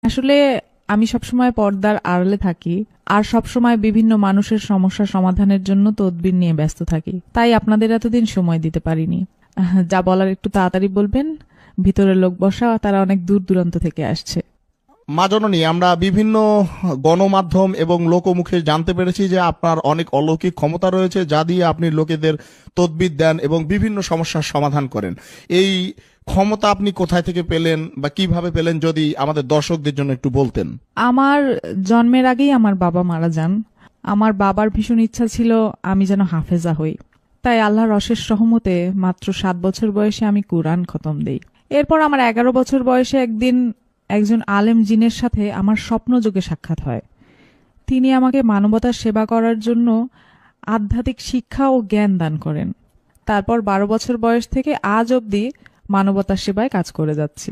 আসলে আমি সবসময় পর্দার আড়ালে থাকি আর সবসময় বিভিন্ন মানুষের সমস্যা সমাধানের জন্য তদবির নিয়ে ব্যস্ত থাকি, তাই আপনাদের এতদিন সময় দিতে পারিনি। যা বলার একটু তাড়াতাড়ি বলবেন, ভিতরে লোক বসা, তারা অনেক দূর দূরান্ত থেকে আসছে। মা জননী, আমরা বিভিন্ন গণমাধ্যম এবং লোকমুখে জানতে পেরেছি যে আপনার অনেক অলৌকিক ক্ষমতা রয়েছে, যা দিয়ে আপনি লোকেদের তদবির দেন এবং বিভিন্ন সমস্যার সমাধান করেন। এই ক্ষমতা আপনি কোথায় থেকে পেলেন বা কিভাবে পেলেন, যদি আমাদের দর্শকদের জন্য একটু বলতেন। আমার জন্মের আগেই আমার বাবা মারা যান। আমার বাবার ভীষণ ইচ্ছা ছিল আমি যেন হাফেজা হই, তাই আল্লাহর অশেষ রহমতে মাত্র 7 বছর বয়সে আমি কুরআন খতম দেই। এরপর আমার 11 বছর বয়সে একদিন একজন আলেম জিনের সাথে আমার স্বপ্নযোগে সাক্ষাৎ হয়। তিনি আমাকে মানবতার সেবা করার জন্য আধ্যাত্মিক শিক্ষা ও জ্ঞান দান করেন। তারপর 12 বছর বয়স থেকে আজ অবধি মানবতার সেবায় কাজ করে যাচ্ছি।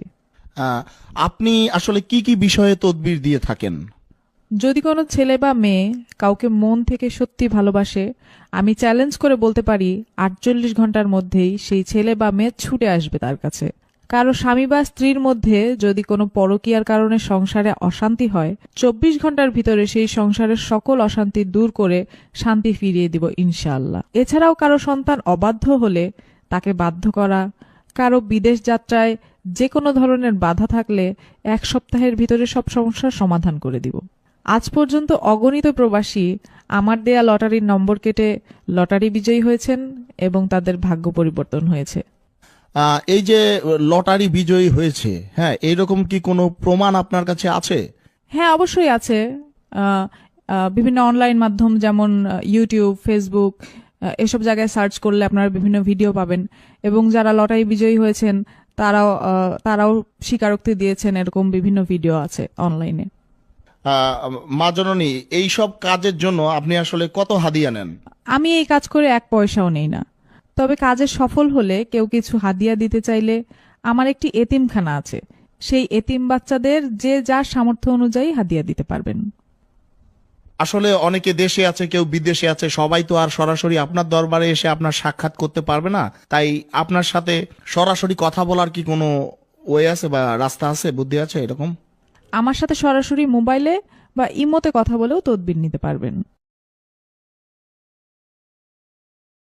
আপনি আসলে কি কি বিষয়ে তদবির দিয়ে থাকেন? যদি কোনো ছেলে বা মেয়ে কাউকে মন থেকে সত্যি ভালোবাসে, আমি চ্যালেঞ্জ করে বলতে পারি 48 ঘন্টার মধ্যেই সেই ছেলে বা মেয়ে ছুটে আসবে তার কাছে। কারো স্বামী বা স্ত্রীর মধ্যে যদি কোনো পরকীয়ার কারণে সংসারে অশান্তি হয়, 24 ঘন্টার ভিতরে সেই সংসারের সকল অশান্তি দূর করে শান্তি ফিরিয়ে দিব ইনশাআল্লাহ। এছাড়াও কারো সন্তান অবাধ্য হলে তাকে বাধ্য করা, কারো বিদেশ যাত্রায় যে কোনো ধরনের বাধা থাকলে 1 সপ্তাহের ভিতরে সব সমস্যার সমাধান করে দিব। আজ পর্যন্ত অগণিত প্রবাসী আমার দেয়া লটারির নম্বর কেটে লটারি বিজয়ী হয়েছেন এবং তাদের ভাগ্য পরিবর্তন হয়েছে। এই যে লটারি বিজয়ী হয়েছে, হ্যাঁ, এইরকম কি কোনো প্রমাণ আপনার কাছে আছে? হ্যাঁ, অবশ্যই আছে। বিভিন্ন অনলাইন মাধ্যম যেমন ইউটিউব, ফেসবুক, এসব জায়গায় সার্চ করলে আপনারা বিভিন্ন ভিডিও পাবেন এবং যারা লটারি বিজয়ী হয়েছেন তারাও স্বীকারোক্তি দিয়েছেন, এরকম বিভিন্ন ভিডিও আছে অনলাইনে। মা জননী, এই সব কাজের জন্য আপনি আসলে কত হাদিয়া নেন? আমি এই কাজ করে 1 পয়সাও নেই না। তবে কাজে সফল হলে কেউ কিছু হাদিয়া দিতে চাইলে আমার একটি এতিমখানা আছে, সেই এতিম বাচ্চাদের যে যার সামর্থ্য অনুযায়ী হাদিয়া দিতে পারবেন। আসলে অনেকে দেশে আছে, কেউ বিদেশে আছে, সবাই তো আর সরাসরি আপনার দরবারে এসে আপনার সাক্ষাৎ করতে পারবে না। তাই আপনার সাথে সরাসরি কথা বলার কি কোনো ওয়ে আছে বা রাস্তা আছে, বুদ্ধি আছে এরকম? আমার সাথে সরাসরি মোবাইলে বা ইমোতে কথা বলেও তদবির নিতে পারবেন।